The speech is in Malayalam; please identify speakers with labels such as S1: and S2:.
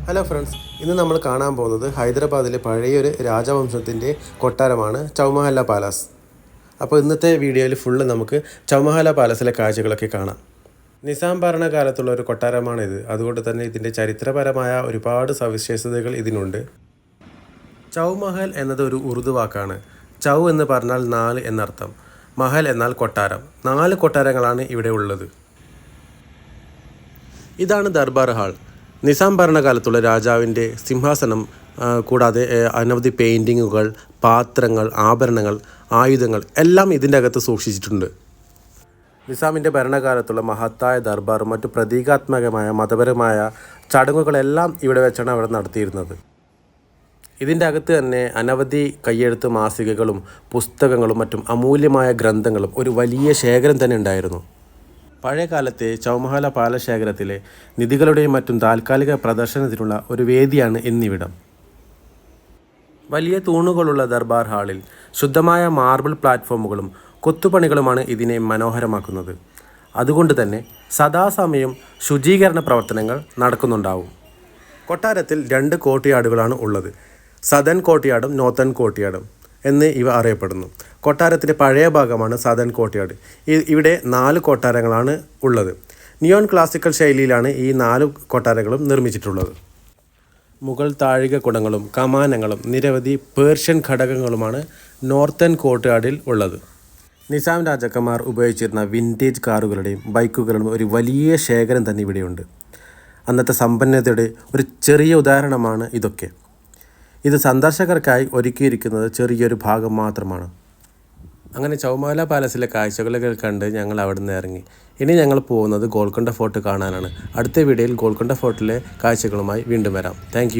S1: ഹലോ ഫ്രണ്ട്സ്, ഇന്ന് നമ്മൾ കാണാൻ പോകുന്നത് ഹൈദരാബാദിലെ പഴയൊരു രാജവംശത്തിൻ്റെ കൊട്ടാരമാണ് ചൗമഹല്ല പാലസ്. അപ്പോൾ ഇന്നത്തെ വീഡിയോയിൽ ഫുള്ള് നമുക്ക് ചൗമഹല്ല പാലസിലെ കാഴ്ചകളൊക്കെ കാണാം. നിസാം ഭരണകാലത്തുള്ള ഒരു കൊട്ടാരമാണിത്. അതുകൊണ്ട് തന്നെ ഇതിൻ്റെ ചരിത്രപരമായ ഒരുപാട് സവിശേഷതകൾ ഇതിനുണ്ട്. ചൗമഹൽ എന്നത് ഒരു ഉറുദു വാക്കാണ്. ചൗ എന്ന് പറഞ്ഞാൽ 4 എന്നർത്ഥം, മഹൽ എന്നാൽ കൊട്ടാരം. 4 കൊട്ടാരങ്ങളാണ് ഇവിടെ ഉള്ളത്. ഇതാണ് ദർബാർ ഹാൾ. നിസാം ഭരണകാലത്തുള്ള രാജാവിൻ്റെ സിംഹാസനം, കൂടാതെ അനവധി പെയിൻറ്റിങ്ങുകൾ, പാത്രങ്ങൾ, ആഭരണങ്ങൾ, ആയുധങ്ങൾ എല്ലാം ഇതിൻ്റെ അകത്ത് സൂക്ഷിച്ചിട്ടുണ്ട്. നിസാമിൻ്റെ ഭരണകാലത്തുള്ള മഹത്തായ ദർബാറും മറ്റു പ്രതീകാത്മകമായ മതപരമായ ചടങ്ങുകളെല്ലാം ഇവിടെ വെച്ചാണ് അവിടെ നടത്തിയിരുന്നത്. ഇതിൻ്റെ അകത്ത് തന്നെ അനവധി കയ്യെഴുത്ത് മാസികകളും പുസ്തകങ്ങളും മറ്റും അമൂല്യമായ ഗ്രന്ഥങ്ങളും ഒരു വലിയ ശേഖരം തന്നെ ഉണ്ടായിരുന്നു. പഴയകാലത്തെ ചൗമഹല പാലശേഖരത്തിലെ നിധികളുടെയും മറ്റും താൽക്കാലിക പ്രദർശനത്തിനുള്ള ഒരു വേദിയാണ് ഇന്നിവിടം. വലിയ തൂണുകളുള്ള ദർബാർ ഹാളിൽ ശുദ്ധമായ മാർബിൾ പ്ലാറ്റ്ഫോമുകളും കൊത്തുപണികളുമാണ് ഇതിനെ മനോഹരമാക്കുന്നത്. അതുകൊണ്ട് തന്നെ സദാസമയം ശുചീകരണ പ്രവർത്തനങ്ങൾ നടക്കുന്നുണ്ടാവും. കൊട്ടാരത്തിൽ 2 കോർട്ട്യാർഡുകളാണ് ഉള്ളത്. സദൻ കോർട്ട്യാർഡും നോർത്തേൺ കോർട്ട്യാർഡും എന്ന് ഇവ അറിയപ്പെടുന്നു. കൊട്ടാരത്തിൻ്റെ പഴയ ഭാഗമാണ് സദൻ കോർട്ട്യാർഡ്. ഇവിടെ 4 കൊട്ടാരങ്ങളാണ് ഉള്ളത്. നിയോൺ ക്ലാസിക്കൽ ശൈലിയിലാണ് ഈ 4 കൊട്ടാരങ്ങളും നിർമ്മിച്ചിട്ടുള്ളത്. മുഗൾ താഴിക കുടങ്ങളും കമാനങ്ങളും നിരവധി പേർഷ്യൻ ഘടകങ്ങളുമാണ് നോർത്തേൺ കോർട്ട്യാർഡിൽ ഉള്ളത്. നിസാം രാജാക്കന്മാർ ഉപയോഗിച്ചിരുന്ന വിൻറ്റേജ് കാറുകളുടെയും ബൈക്കുകളുടെയും ഒരു വലിയ ശേഖരം തന്നെ ഇവിടെയുണ്ട്. അന്നത്തെ സമ്പന്നതയുടെ ഒരു ചെറിയ ഉദാഹരണമാണ് ഇതൊക്കെ. ഇത് സന്ദർശകർക്കായി ഒരുക്കിയിരിക്കുന്നത് ചെറിയൊരു ഭാഗം മാത്രമാണ്. അങ്ങനെ ചൗമഹല പാലസിലെ കാഴ്ചകളൊക്കെ കണ്ട് ഞങ്ങൾ അവിടെ നിന്ന് ഇറങ്ങി. ഇനി ഞങ്ങൾ പോകുന്നത് ഗോൽക്കൊണ്ട ഫോർട്ട് കാണാനാണ്. അടുത്ത വീഡിയോയിൽ ഗോൽക്കൊണ്ട ഫോർട്ടിലെ കാഴ്ചകളുമായി വീണ്ടും വരാം. താങ്ക്